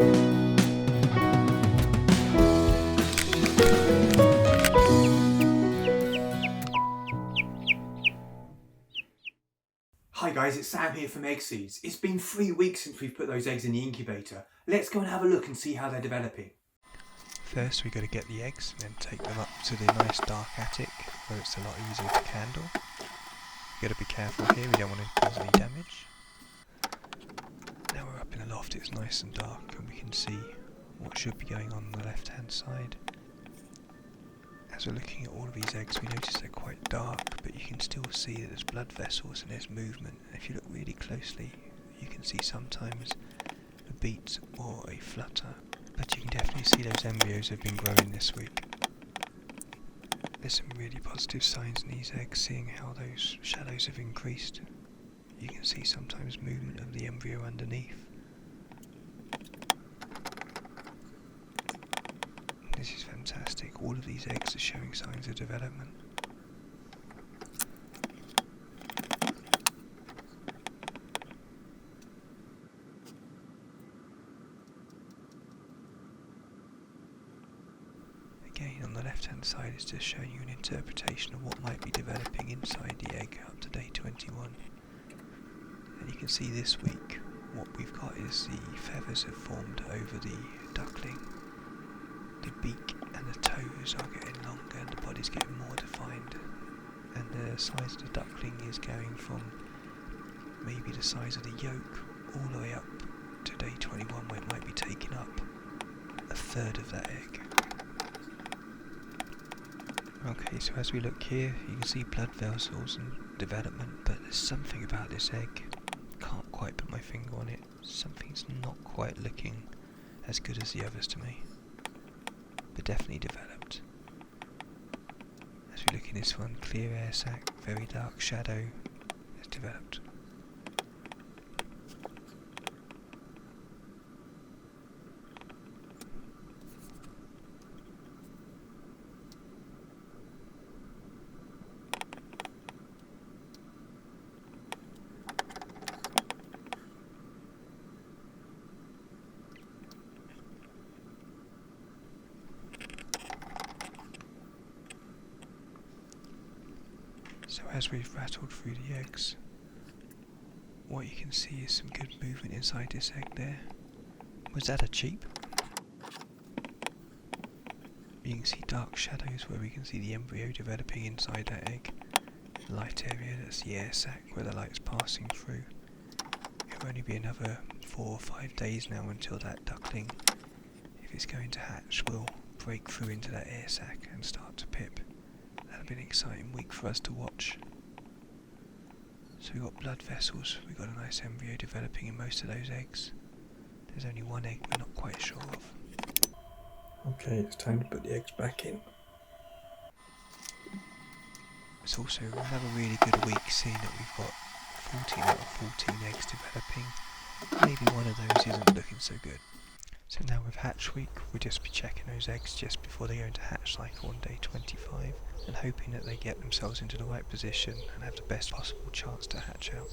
Hi guys, it's Sam here from Egg Seeds. It's been 3 weeks since we've put those eggs in the incubator. Let's go and have a look and see how they're developing. First we've got to get the eggs and then take them up to the nice dark attic where it's a lot easier to candle. You've got to be careful here, we don't want to cause any damage. Now we're up in the loft, it's nice and dark and we can see what should be going on the left hand side. As we're looking at all of these eggs, we notice they're quite dark, but you can still see that there's blood vessels and there's movement. And if you look really closely, you can see sometimes a beat or a flutter. But you can definitely see those embryos have been growing this week. There's some really positive signs in these eggs, seeing how those shadows have increased. You can see sometimes movement of the embryo underneath. This is fantastic. All of these eggs are showing signs of development. Again, on the left hand side is just showing you an interpretation of what might be developing inside the egg up to day 21. And you can see this week what we've got is the feathers have formed over the duckling. The beak and the toes are getting longer and the body's getting more defined, and the size of the duckling is going from maybe the size of the yolk all the way up to day 21 where it might be taking up a third of that egg. Okay, so as we look here you can see blood vessels and development, but there's something about this egg, can't quite put my finger on it, something's not quite looking as good as the others to me. But definitely developed. As we look in this one, clear air sac, very dark shadow, has developed. So as we've rattled through the eggs, what you can see is some good movement inside this egg there. Was that a cheep? You can see dark shadows where we can see the embryo developing inside that egg. The light area, that's the air sac where the light's passing through. It'll only be another 4 or 5 days now until that duckling, if it's going to hatch, will break through into that air sac and start to pip. That'll be an exciting week for us to watch. So we've got blood vessels, we've got a nice embryo developing in most of those eggs. There's only one egg we're not quite sure of. Okay, it's time to put the eggs back in. It's also another really good week, seeing that we've got 14 out of 14 eggs developing. Maybe one of those isn't looking so good. So now with hatch week, we'll just be checking those eggs just before they go into hatch cycle on day 25 and hoping that they get themselves into the right position and have the best possible chance to hatch out.